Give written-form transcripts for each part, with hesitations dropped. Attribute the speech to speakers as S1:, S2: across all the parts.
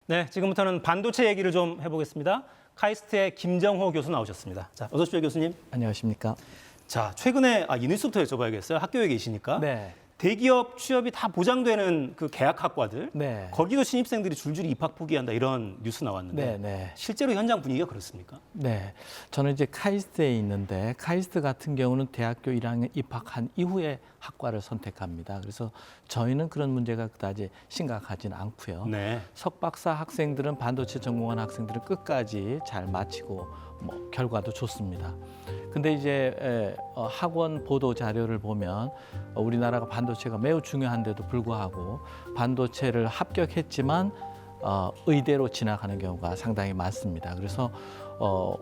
S1: 네, 지금부터는 반도체 얘기를 좀 해보겠습니다. 카이스트의 김정호 교수 나오셨습니다. 자, 어서 오십시오, 교수님.
S2: 안녕하십니까.
S1: 자, 최근에 이 뉴스부터 여쭤봐야겠어요. 학교에 계시니까.
S2: 네.
S1: 대기업 취업이 다 보장되는 그 계약학과들,
S2: 네.
S1: 거기도 신입생들이 줄줄이 입학 포기한다 이런 뉴스 나왔는데
S2: 네.
S1: 실제로 현장 분위기가 그렇습니까?
S2: 네. 저는 이제 카이스트에 있는데 카이스트 같은 경우는 대학교 1학년 입학한 이후에 학과를 선택합니다. 그래서 저희는 그런 문제가 그다지 심각하진 않고요.
S1: 네.
S2: 석박사 학생들은 반도체 전공한 학생들은 끝까지 잘 마치고 결과도 좋습니다. 근데 이제 학원 보도 자료를 보면 우리나라가 반도체가 매우 중요한데도 불구하고 반도체를 합격했지만 의대로 진학하는 경우가 상당히 많습니다. 그래서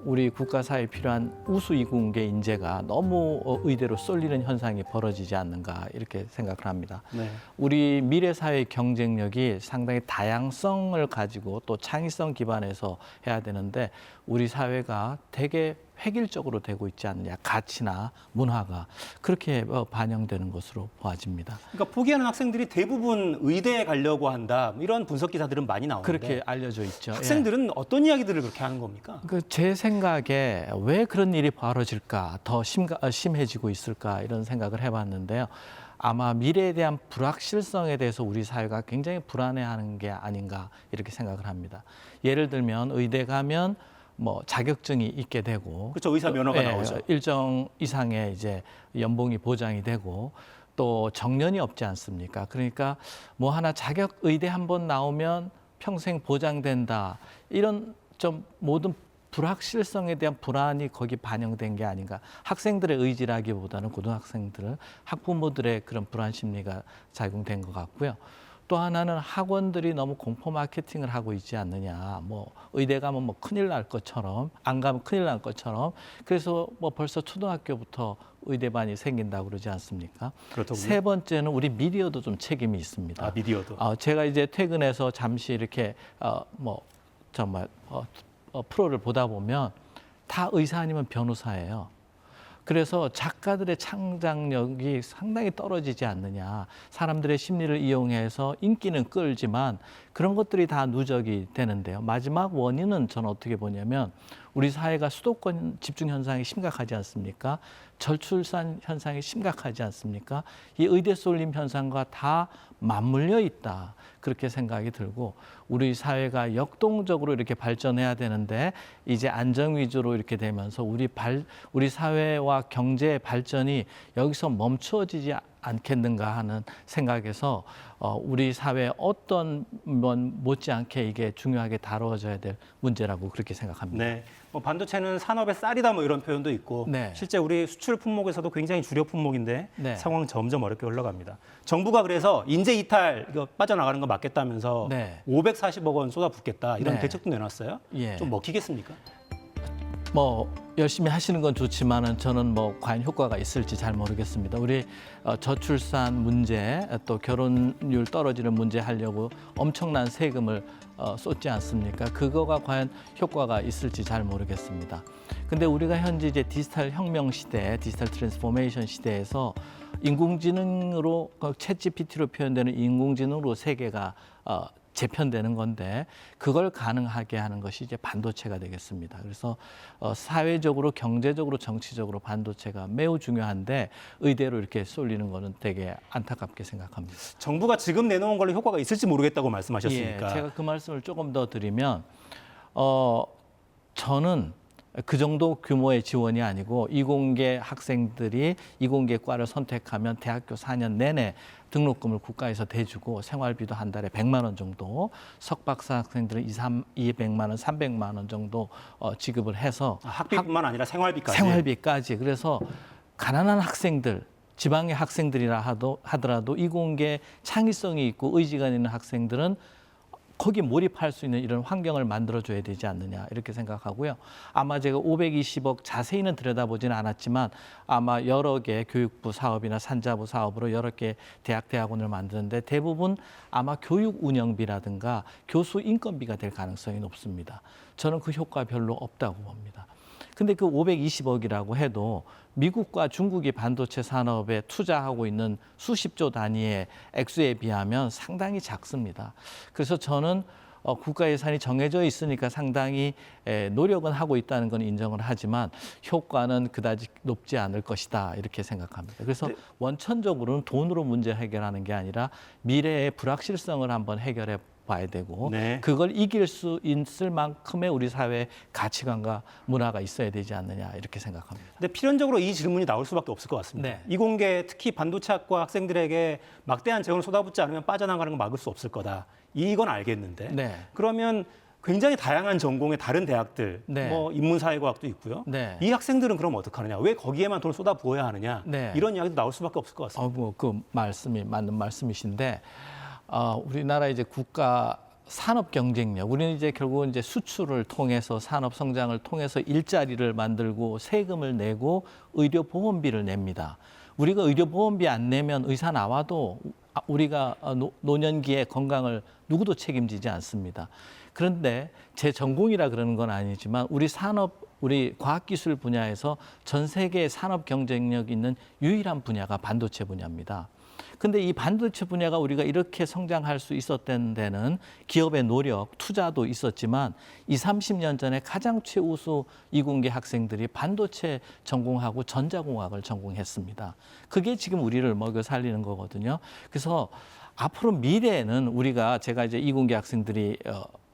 S2: 우리 국가 사회에 필요한 우수 이공계 인재가 너무 의대로 쏠리는 현상이 벌어지지 않는가 이렇게 생각을 합니다.
S1: 네.
S2: 우리 미래 사회의 경쟁력이 상당히 다양성을 가지고 또 창의성 기반에서 해야 되는데 우리 사회가 되게 획일적으로 되고 있지 않느냐, 가치나 문화가 그렇게 반영되는 것으로 보아집니다.
S1: 그러니까 포기하는 학생들이 대부분 의대에 가려고 한다 이런 분석 기사들은 많이 나오는데
S2: 그렇게 알려져 있죠.
S1: 학생들은 어떤 이야기들을 그렇게 하는 겁니까?
S2: 제 생각에 왜 그런 일이 벌어질까, 더 심해지고 있을까 이런 생각을 해봤는데요. 아마 미래에 대한 불확실성에 대해서 우리 사회가 굉장히 불안해하는 게 아닌가 이렇게 생각을 합니다. 예를 들면 의대 가면 자격증이 있게 되고,
S1: 그렇죠, 의사 면허가 나오죠.
S2: 일정 이상의 이제 연봉이 보장이 되고, 또 정년이 없지 않습니까? 그러니까 하나 자격 의대 한번 나오면 평생 보장된다 이런 좀 모든 불확실성에 대한 불안이 거기 반영된 게 아닌가. 학생들의 의지라기보다는 고등학생들, 학부모들의 그런 불안 심리가 작용된 것 같고요. 또 하나는 학원들이 너무 공포 마케팅을 하고 있지 않느냐. 의대 가면 큰일 날 것처럼, 안 가면 큰일 날 것처럼. 그래서 벌써 초등학교부터 의대반이 생긴다고 그러지 않습니까?
S1: 그렇더군요.
S2: 세 번째는 우리 미디어도 좀 책임이 있습니다.
S1: 아, 미디어도.
S2: 제가 이제 퇴근해서 잠시 이렇게 정말 프로를 보다 보면 다 의사 아니면 변호사예요. 그래서 작가들의 창작력이 상당히 떨어지지 않느냐. 사람들의 심리를 이용해서 인기는 끌지만 그런 것들이 다 누적이 되는데요. 마지막 원인은 저는 어떻게 보냐면 우리 사회가 수도권 집중 현상이 심각하지 않습니까? 저출산 현상이 심각하지 않습니까? 이 의대 쏠림 현상과 다 맞물려 있다. 그렇게 생각이 들고 우리 사회가 역동적으로 이렇게 발전해야 되는데 이제 안정 위주로 이렇게 되면서 우리 사회와 경제의 발전이 여기서 멈추어지지 않겠는가 하는 생각에서 우리 사회 어떤 못지않게 이게 중요하게 다뤄져야 될 문제라고 그렇게 생각합니다.
S1: 네, 반도체는 산업의 쌀이다 이런 표현도 있고
S2: 네.
S1: 실제 우리 수출 품목에서도 굉장히 주력 품목인데
S2: 네.
S1: 상황은 점점 어렵게 흘러갑니다. 정부가 그래서 인재 이탈 이거 빠져나가는 거 막겠다면서
S2: 네.
S1: 540억 원 쏟아붓겠다 이런
S2: 네.
S1: 대책도 내놨어요.
S2: 예.
S1: 좀 먹히겠습니까?
S2: 열심히 하시는 건 좋지만은 저는 과연 효과가 있을지 잘 모르겠습니다. 우리 저출산 문제 또 결혼율 떨어지는 문제 하려고 엄청난 세금을 쏟지 않습니까? 그거가 과연 효과가 있을지 잘 모르겠습니다. 근데 우리가 현재 이제 디지털 혁명 시대, 디지털 트랜스포메이션 시대에서 인공지능으로 챗 GPT로 표현되는 인공지능으로 세계가 재편되는 건데 그걸 가능하게 하는 것이 이제 반도체가 되겠습니다. 그래서 사회적으로, 경제적으로, 정치적으로 반도체가 매우 중요한데 의대로 이렇게 쏠리는 거는 되게 안타깝게 생각합니다.
S1: 정부가 지금 내놓은 걸로 효과가 있을지 모르겠다고 말씀하셨으니까.
S2: 예, 제가 그 말씀을 조금 더 드리면 저는 그 정도 규모의 지원이 아니고 이공계 학생들이 이공계과를 선택하면 대학교 4년 내내 등록금을 국가에서 대주고 생활비도 한 달에 100만 원 정도, 석박사 학생들은 200만 원, 300만 원 정도 지급을 해서
S1: 학비뿐만 아니라 생활비까지.
S2: 생활비까지. 그래서 가난한 학생들, 지방의 학생들이라 하더라도 이공계 창의성이 있고 의지가 있는 학생들은 거기 몰입할 수 있는 이런 환경을 만들어줘야 되지 않느냐 이렇게 생각하고요. 아마 제가 520억 자세히는 들여다보지는 않았지만 아마 여러 개 교육부 사업이나 산자부 사업으로 여러 개 대학원을 만드는데 대부분 아마 교육 운영비라든가 교수 인건비가 될 가능성이 높습니다. 저는 그 효과 별로 없다고 봅니다. 근데 그 520억이라고 해도 미국과 중국이 반도체 산업에 투자하고 있는 수십조 단위의 액수에 비하면 상당히 작습니다. 그래서 저는 국가 예산이 정해져 있으니까 상당히 노력은 하고 있다는 건 인정을 하지만 효과는 그다지 높지 않을 것이다 이렇게 생각합니다. 그래서 원천적으로는 돈으로 문제 해결하는 게 아니라 미래의 불확실성을 한번 해결해 봐야 되고
S1: 네.
S2: 그걸 이길 수 있을 만큼의 우리 사회의 가치관과 문화가 있어야 되지 않느냐 이렇게 생각합니다.
S1: 근데 필연적으로 이 질문이 나올 수밖에 없을 것 같습니다.
S2: 네.
S1: 이공계 특히 반도체학과 학생들에게 막대한 재원을 쏟아붓지 않으면 빠져나가는 걸 막을 수 없을 거다. 이건 알겠는데
S2: 네.
S1: 그러면 굉장히 다양한 전공의 다른 대학들,
S2: 네.
S1: 뭐 인문사회과학도 있고요.
S2: 네.
S1: 이 학생들은 그럼 어떡하느냐? 왜 거기에만 돈을 쏟아부어야 하느냐?
S2: 네.
S1: 이런 이야기도 나올 수밖에 없을 것 같습니다.
S2: 그 말씀이 맞는 말씀이신데 우리나라 이제 국가 산업 경쟁력, 우리는 이제 결국은 이제 수출을 통해서 산업 성장을 통해서 일자리를 만들고 세금을 내고 의료보험비를 냅니다. 우리가 의료보험비 안 내면 의사 나와도 우리가 노년기에 건강을 누구도 책임지지 않습니다. 그런데 제 전공이라 그러는 건 아니지만 우리 과학기술 분야에서 전 세계 산업 경쟁력 있는 유일한 분야가 반도체 분야입니다. 근데 이 반도체 분야가 우리가 이렇게 성장할 수 있었던 데는 기업의 노력, 투자도 있었지만 20, 30년 전에 가장 최우수 이공계 학생들이 반도체 전공하고 전자공학을 전공했습니다. 그게 지금 우리를 먹여 살리는 거거든요. 그래서 앞으로 미래에는 제가 이제 이공계 학생들이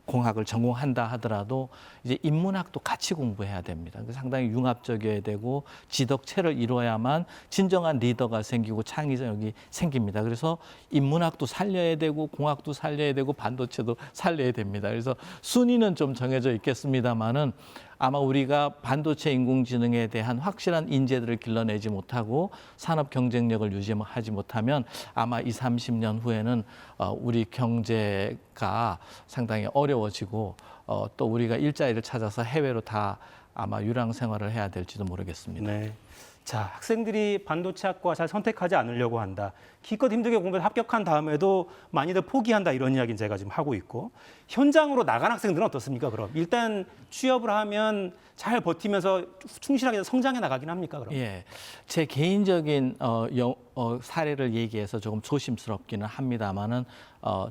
S2: 공학을 전공한다 하더라도 이제 인문학도 같이 공부해야 됩니다. 상당히 융합적이어야 되고 지덕체를 이뤄야만 진정한 리더가 생기고 창의력이 생깁니다. 그래서 인문학도 살려야 되고 공학도 살려야 되고 반도체도 살려야 됩니다. 그래서 순위는 좀 정해져 있겠습니다만은 아마 우리가 반도체 인공지능에 대한 확실한 인재들을 길러내지 못하고 산업 경쟁력을 유지하지 못하면 아마 20, 30년 후에는 우리 경제가 상당히 어려워지고 또 우리가 일자리를 찾아서 해외로 다 아마 유랑 생활을 해야 될지도 모르겠습니다.
S1: 네. 자, 학생들이 반도체학과 잘 선택하지 않으려고 한다. 기껏 힘들게 공부해서 합격한 다음에도 많이들 포기한다 이런 이야기는 제가 지금 하고 있고 현장으로 나간 학생들은 어떻습니까? 그럼 일단 취업을 하면 잘 버티면서 충실하게 성장해 나가긴 합니까? 그럼?
S2: 예, 제 개인적인 사례를 얘기해서 조금 조심스럽기는 합니다만은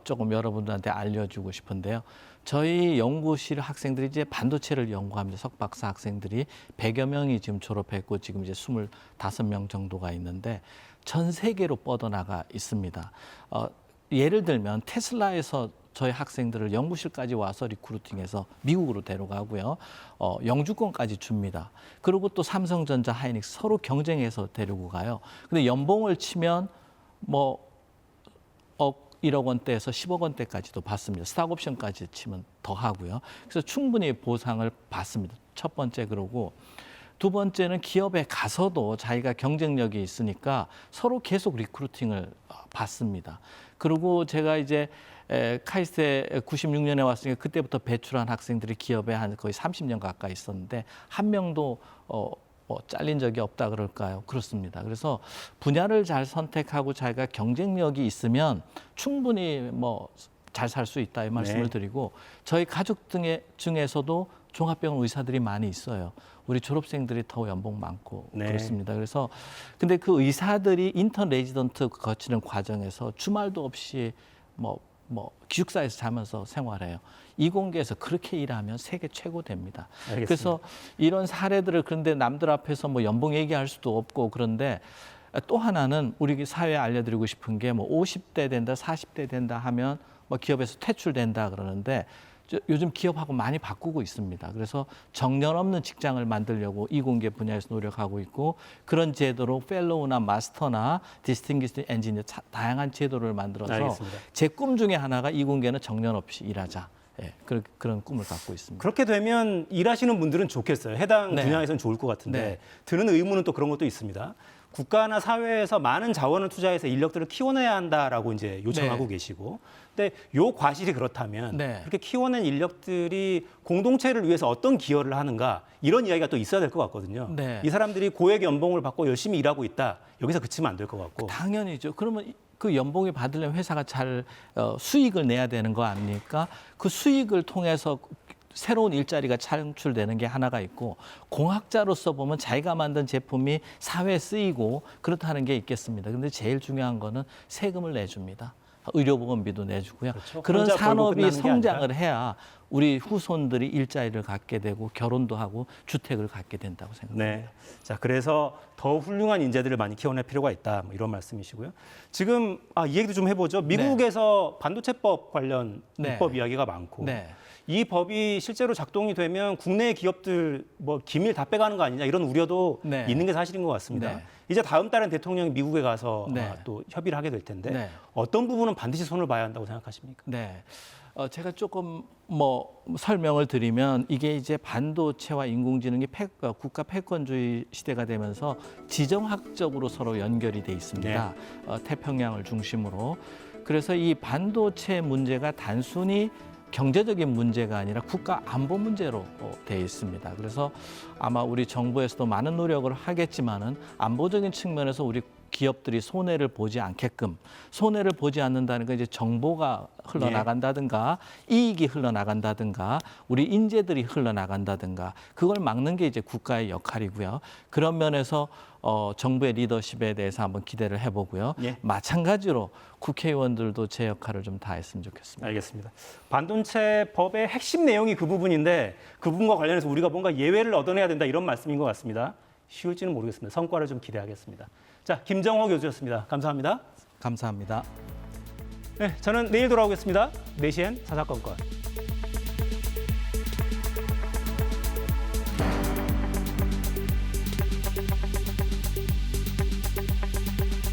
S2: 조금 여러분들한테 알려주고 싶은데요. 저희 연구실 학생들이 이제 반도체를 연구합니다. 석박사 학생들이 100여 명이 지금 졸업했고 지금 이제 25명 정도가 있는데 전 세계로 뻗어나가 있습니다. 예를 들면 테슬라에서 저희 학생들을 연구실까지 와서 리크루팅해서 미국으로 데려가고요. 영주권까지 줍니다. 그리고 또 삼성전자, 하이닉스 서로 경쟁해서 데리고 가요. 근데 연봉을 치면 뭐 1억 원대에서 10억 원대까지도 받습니다. 스탁옵션까지 치면 더 하고요. 그래서 충분히 보상을 받습니다. 첫 번째 그러고 두 번째는 기업에 가서도 자기가 경쟁력이 있으니까 서로 계속 리크루팅을 받습니다. 그리고 제가 이제 카이스트에 96년에 왔으니까 그때부터 배출한 학생들이 기업에 한 거의 30년 가까이 있었는데 한 명도 잘린 적이 없다 그럴까요? 그렇습니다. 그래서 분야를 잘 선택하고 자기가 경쟁력이 있으면 충분히 잘 살 수 있다 이 말씀을 드리고 저희 가족 중에서도 종합병원 의사들이 많이 있어요. 우리 졸업생들이 더 연봉 많고 그렇습니다. 그래서 근데 그 의사들이 인턴 레지던트 거치는 과정에서 주말도 없이 기숙사에서 자면서 생활해요. 이공계에서 그렇게 일하면 세계 최고 됩니다.
S1: 알겠습니다.
S2: 그래서 이런 사례들을 그런데 남들 앞에서 연봉 얘기할 수도 없고 그런데 또 하나는 우리 사회에 알려드리고 싶은 게 50대 된다, 40대 된다 하면 기업에서 퇴출된다 그러는데 요즘 기업하고 많이 바꾸고 있습니다. 그래서 정년 없는 직장을 만들려고 이공계 분야에서 노력하고 있고 그런 제도로 펠로우나 마스터나 디스팅기스드 엔지니어 다양한 제도를 만들어서 제 꿈 중에 하나가 이공계는 정년 없이 일하자. 예, 그런 꿈을 갖고 있습니다.
S1: 그렇게 되면 일하시는 분들은 좋겠어요. 해당 분야에서는 좋을 것 같은데 드는 의문은 또 그런 것도 있습니다. 국가나 사회에서 많은 자원을 투자해서 인력들을 키워내야 한다라고 이제 요청하고 계시고, 근데 요 과실이 그렇다면 그렇게 키워낸 인력들이 공동체를 위해서 어떤 기여를 하는가 이런 이야기가 또 있어야 될 것 같거든요. 이 사람들이 고액 연봉을 받고 열심히 일하고 있다 여기서 그치면 안 될 것 같고.
S2: 당연히죠. 그러면 그 연봉이 받으려면 회사가 잘 수익을 내야 되는 거 아닙니까? 그 수익을 통해서 새로운 일자리가 창출되는 게 하나가 있고 공학자로서 보면 자기가 만든 제품이 사회에 쓰이고 그렇다는 게 있겠습니다. 근데 제일 중요한 거는 세금을 내줍니다. 의료보험비도 내주고요.
S1: 그렇죠.
S2: 그런
S1: 혼자 벌고
S2: 산업이
S1: 끝나는 게
S2: 성장을
S1: 아니라.
S2: 해야 우리 후손들이 일자리를 갖게 되고 결혼도 하고 주택을 갖게 된다고 생각합니다.
S1: 네. 자, 그래서 더 훌륭한 인재들을 많이 키워낼 필요가 있다. 뭐 이런 말씀이시고요. 지금 이 얘기도 좀 해보죠. 미국에서 반도체법 관련
S2: 네.
S1: 입법 이야기가 많고
S2: 네.
S1: 이 법이 실제로 작동이 되면 국내 기업들 뭐 기밀 다 빼가는 거 아니냐 이런 우려도
S2: 네.
S1: 있는 게 사실인 것 같습니다.
S2: 네.
S1: 이제 다음 달엔 대통령이 미국에 가서
S2: 네.
S1: 또 협의를 하게 될 텐데
S2: 네.
S1: 어떤 부분은 반드시 손을 봐야 한다고 생각하십니까?
S2: 네. 제가 조금 설명을 드리면 이게 이제 반도체와 인공지능이 국가 패권주의 시대가 되면서 지정학적으로 서로 연결이 돼 있습니다. 태평양을 중심으로. 그래서 이 반도체 문제가 단순히 경제적인 문제가 아니라 국가 안보 문제로 되어 있습니다. 그래서 아마 우리 정부에서도 많은 노력을 하겠지만은 안보적인 측면에서 우리 기업들이 손해를 보지 않게끔 손해를 보지 않는다는 건 이제 정보가 흘러나간다든가 이익이 흘러나간다든가 우리 인재들이 흘러나간다든가 그걸 막는 게 이제 국가의 역할이고요. 그런 면에서 정부의 리더십에 대해서 한번 기대를 해보고요.
S1: 예.
S2: 마찬가지로 국회의원들도 제 역할을 좀 다했으면 좋겠습니다.
S1: 알겠습니다. 반도체 법의 핵심 내용이 그 부분인데 그 부분과 관련해서 우리가 뭔가 예외를 얻어내야 된다 이런 말씀인 것 같습니다. 쉬울지는 모르겠습니다. 성과를 좀 기대하겠습니다. 자, 김정호 교수였습니다. 감사합니다.
S2: 감사합니다.
S1: 네, 저는 내일 돌아오겠습니다. 4시엔 사사건건.